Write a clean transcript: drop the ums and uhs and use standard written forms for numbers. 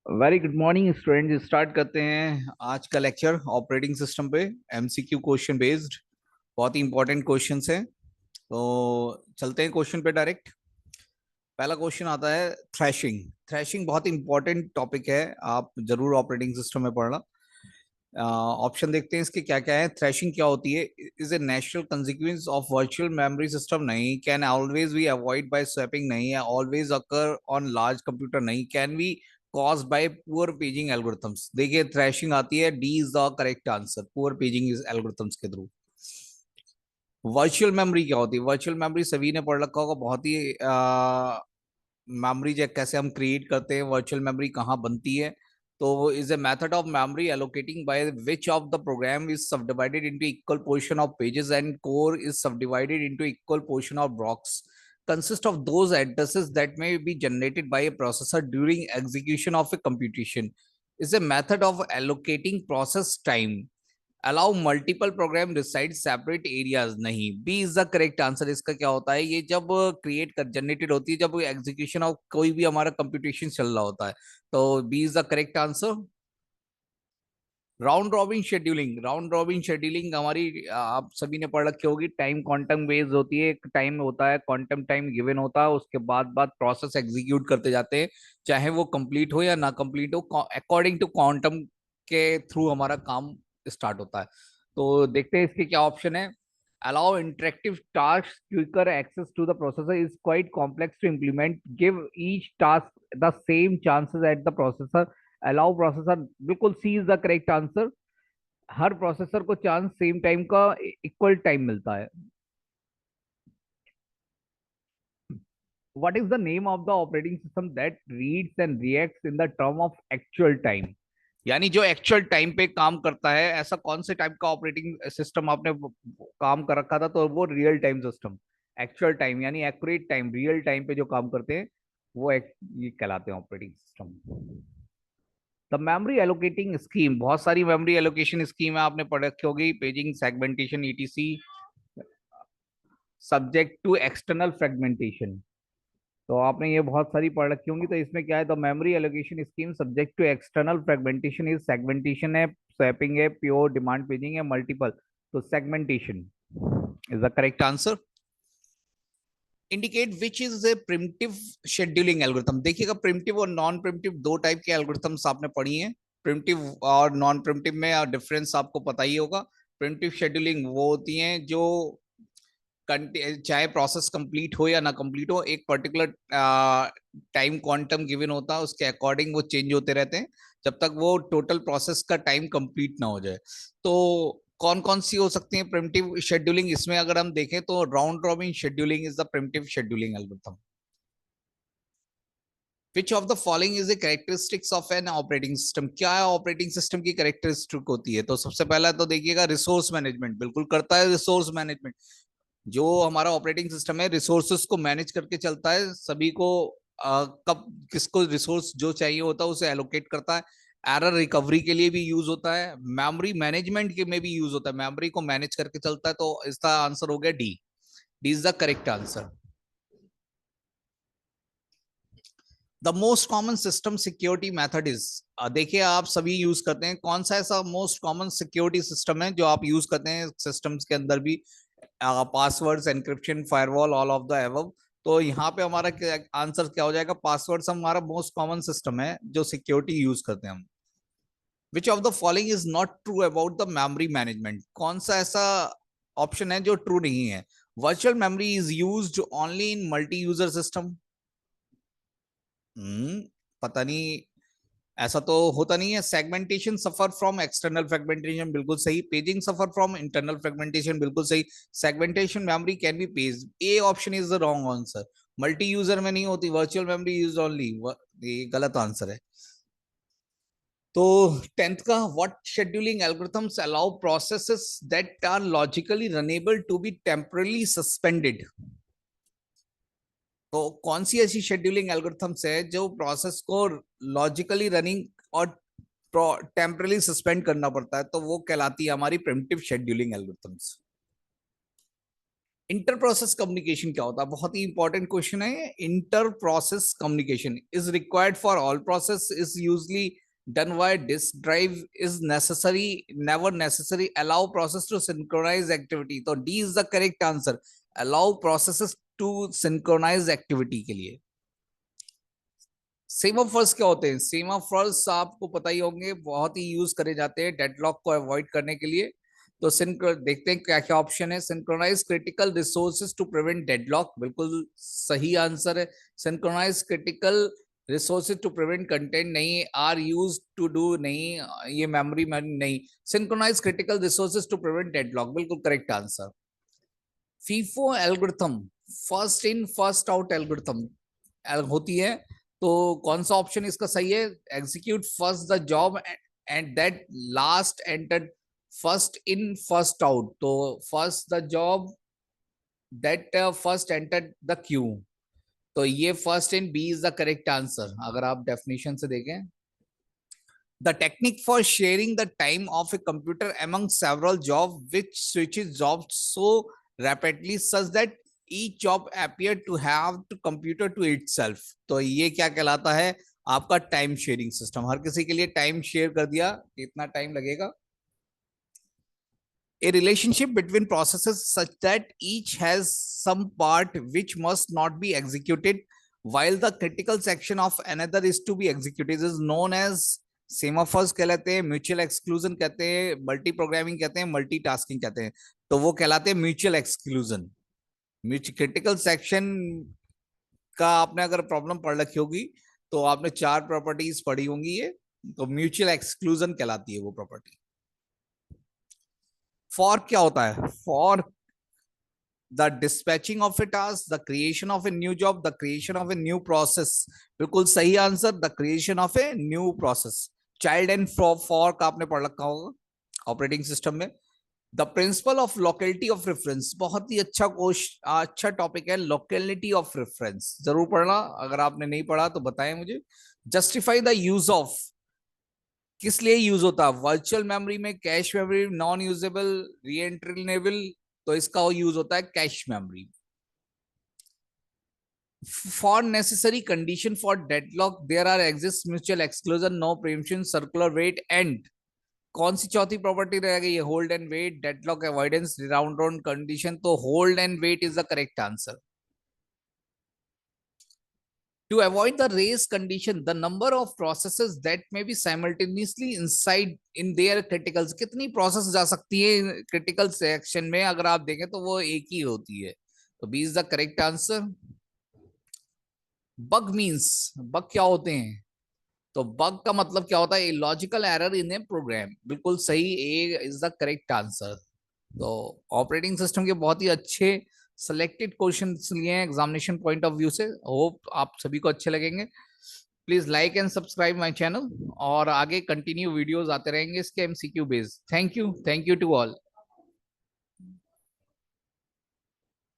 Very good morning student. Start करते हैं आज का लेक्चर ऑपरेटिंग सिस्टम पे। एमसीक्यू क्वेश्चन बेस्ड, बहुत ही इंपॉर्टेंट क्वेश्चंस हैं। तो चलते हैं क्वेश्चन पे डायरेक्ट। पहला क्वेश्चन आता है थ्रैशिंग। थ्रैशिंग बहुत इंपॉर्टेंट टॉपिक है, आप जरूर ऑपरेटिंग सिस्टम में पढ़ना। ऑप्शन देखते हैं इसके क्या क्या है। थ्रैशिंग क्या होती है? Is a natural consequence of virtual memory system, नहीं। Can always be avoid by swapping, नहीं है। Always occur on large computer, नहीं। Can be cause by poor paging algorithms. देखिए थ्रैशिंग आती है, D is the correct answer, poor paging is algorithms के थ्रू। Virtual memory क्या होती है? वर्चुअल मेमोरी सभी ने पढ़ रखा होगा, बहुत ही मेमोरी जैक कैसे हम क्रिएट करते हैं, वर्चुअल मेमोरी कहाँ बनती है। तो is a method of memory allocating by which of the program is subdivided into equal portion of pages and core is subdivided into equal portion of blocks consist of those addresses that may be generated by a processor during execution of a computation. Is a method of allocating process time. Allow multiple program reside separate areas, नहीं। B is the correct answer. इसका क्या होता है? ये जब create कर generated होती है, जब एग्जीक्यूशन ऑफ कोई भी हमारा कंप्यूटेशन चल रहा होता है। तो B is the correct answer. Round robin scheduling. Round robin scheduling हमारी आप सभी ने पढ़ रखी होगी। टाइम क्वांटम बेस्ड होती है। एक टाइम होता है, क्वांटम टाइम गिवन होता है, उसके बाद प्रोसेस एग्जीक्यूट करते जाते हैं, चाहे वो कंप्लीट हो या ना कंप्लीट हो, अकॉर्डिंग टू क्वांटम के थ्रू हमारा काम स्टार्ट होता है। तो देखते हैं इसके क्या ऑप्शन है। allow interactive tasks quicker access to the processor is quite complex to implement, give each task the same chances at the processor, allow processor. बिल्कुल C is the correct answer. हर प्रोसेसर को chance same time का equal time मिलता है। What is the name of the operating system that reads and reacts in the term of actual time? यानी जो actual time पे काम करता है, ऐसा कौन से टाइप का ऑपरेटिंग सिस्टम आपने काम कर रखा था? तो वो real time system. Actual time यानी एक्यूरेट टाइम, रियल टाइम पे जो काम करते हैं वो ये कहलाते हैं operating system. The memory allocating scheme. बहुत सारी मेमोरी एलोकेशन स्कीम है, आपने पढ़ रखी होगी। Paging, segmentation, etc, subject to external fragmentation. तो आपने ये बहुत सारी पढ़ रखी होंगी। तो इसमें क्या है? The memory allocation scheme subject to external fragmentation is segmentation है, स्वैपिंग है, प्योर डिमांड पेजिंग है, मल्टीपल। तो segmentation is the correct answer. Indicate which is a primitive scheduling algorithm. देखिएगा, प्रिमिटिव और नॉन प्रिमिटिव दो टाइप के algorithms आपने पढ़ी हैं। प्रिमिटिव और नॉन प्रिमिटिव में डिफरेंस आपको पता ही होगा। प्रिमिटिव शेड्यूलिंग वो होती हैं जो चाहे प्रोसेस कंप्लीट हो या ना कंप्लीट हो, एक पर्टिकुलर टाइम क्वांटम गिवन होता है, उसके अकॉर्डिंग वो चेंज होते रहते हैं जब तक वो टोटल प्रोसेस का टाइम कंप्लीट ना हो जाए। तो कौन कौन सी हो सकती है प्रिमिटिव शेड्यूलिंग? इसमें अगर हम देखें तो round robin scheduling is the primitive scheduling algorithm. Which of the following is the characteristics of an operating system? क्या है ऑपरेटिंग सिस्टम की कैरेक्टरिस्टिक होती है? तो सबसे पहला तो देखिएगा, रिसोर्स मैनेजमेंट बिल्कुल करता है। रिसोर्स मैनेजमेंट, जो हमारा ऑपरेटिंग सिस्टम है रिसोर्सेस को मैनेज करके चलता है, सभी को कब किसको रिसोर्स जो चाहिए होता है उसे एलोकेट करता है। एरर रिकवरी के लिए भी यूज होता है, मेमोरी मैनेजमेंट के में भी यूज होता है, मेमोरी को मैनेज करके चलता है। तो इसका आंसर हो गया D. D is the correct answer. The most common system security method is, देखिए आप सभी यूज करते हैं, कौन सा ऐसा मोस्ट कॉमन सिक्योरिटी सिस्टम है जो आप यूज करते हैं सिस्टम्स के अंदर भी? Passwords, encryption, firewall, all of the above. तो यहाँ पे हमारा आंसर क्या हो जाएगा? पासवर्ड्स हमारा मोस्ट कॉमन सिस्टम है जो सिक्योरिटी यूज करते हैं हम। विच of the following is not true about the memory management? कौन सा ऐसा ऑप्शन है जो ट्रू नहीं है? Virtual memory is used only in multi user system. पता नहीं, ऐसा तो होता नहीं है। Segmentation suffer from external fragmentation, बिल्कुल सही। Paging suffer from internal fragmentation, बिल्कुल सही। Segmentation memory can be page, A option is the wrong answer. Multi user में नहीं होती वर्चुअल मेमोरी, यूज ओनली, ये गलत आंसर है। तो टेंथ का, what scheduling algorithms allow processes that are logically runnable to be temporarily suspended? तो कौन सी ऐसी शेड्यूलिंग एल्गोरिथम्स है जो प्रोसेस को लॉजिकली रनिंग और टेम्परली सस्पेंड करना पड़ता है? तो वो कहलाती है हमारी primitive scheduling algorithms. Inter process communication क्या होता है? बहुत ही इंपॉर्टेंट क्वेश्चन है। Inter process communication is required for all process, is usually done via disk drive, is necessary, never necessary, allow process to synchronize activity। तो D is the correct answer, allow processes to synchronize activity के लिए। Semaphores क्या होते हैं? Semaphores आपको पता ही होंगे, बहुत ही यूज करे जाते हैं डेडलॉक को अवॉइड करने के लिए। तो देखते हैं क्या क्या ऑप्शन है। Synchronise critical resources to prevent deadlock, बिल्कुल सही आंसर है। Synchronise critical resources to prevent content नहीं, आर यूज टू डू नहीं, ये मेमोरी नहीं। Synchronise critical resources to prevent deadlock, बिल्कुल correct answer. FIFO algorithm, first in first out algorithm होती है, तो कौन सा ऑप्शन इसका सही है? Execute first the job and that last entered first in first out, तो first the job that first entered the queue, तो ये first in B is the correct answer अगर आप डेफिनेशन से देखें। The technique for sharing the time of a computer among several job which switches jobs so rapidly such that each job appear to have to computer to itself, तो ये क्या कहलाता है? आपका टाइम शेयरिंग सिस्टम। हर किसी के लिए time share कर दिया, कितना टाइम लगेगा। A relationship between processes such that each has some part which must not be executed while the critical section of another is to be executed is known as सेमाफर्स कहलाते हैं, mutual exclusion कहते हैं, multi programming कहते हैं, multitasking कहते हैं। तो वो कहलाते हैं म्यूचुअल एक्सक्लूजन। क्रिटिकल सेक्शन का आपने अगर प्रॉब्लम पढ़ रखी होगी तो आपने 4 प्रॉपर्टीज पढ़ी होंगी ये, तो म्यूचुअल एक्सक्लूजन कहलाती है वो प्रॉपर्टी। फॉर क्या होता है? For the dispatching of A task, the creation of a new job, the creation of a new process, बिल्कुल सही answer, the creation of a new process. Child and for का आपने पढ़ रखा होगा ऑपरेटिंग सिस्टम में। The principle of locality of reference, बहुत ही अच्छा टॉपिक है लोकेलिटी ऑफ रेफरेंस, जरूर पढ़ना। अगर आपने नहीं पढ़ा तो बताएं मुझे। जस्टिफाई द यूज ऑफ, किस लिए यूज होता है? वर्चुअल मेमोरी में, cache memory, non usable, reentrant, तो इसका यूज होता है cache memory. Four necessary condition for deadlock there are exist mutual exclusion, no preemption, circular wait and, कौन सी चौथी प्रॉपर्टी रह गई है? Hold and wait, deadlock avoidance, round round condition, तो hold and wait is the correct answer. To avoid the race condition, the number of processes that may be simultaneously inside in their criticals, कितनी process जा सकती है critical section में? अगर आप देखें तो वो एक ही होती है, तो B is the correct answer. Bug means, bug क्या होते हैं? तो बग का मतलब क्या होता है? Logical error in a program, बिल्कुल सही, A is the correct answer. तो ऑपरेटिंग सिस्टम के बहुत ही अच्छे सिलेक्टेड क्वेश्चन लिए हैं एग्जामिनेशन पॉइंट ऑफ व्यू से, होप आप सभी को अच्छे लगेंगे। Please like and subscribe my channel, और आगे कंटिन्यू वीडियोस आते रहेंगे इसके MCQ based. Thank you to all.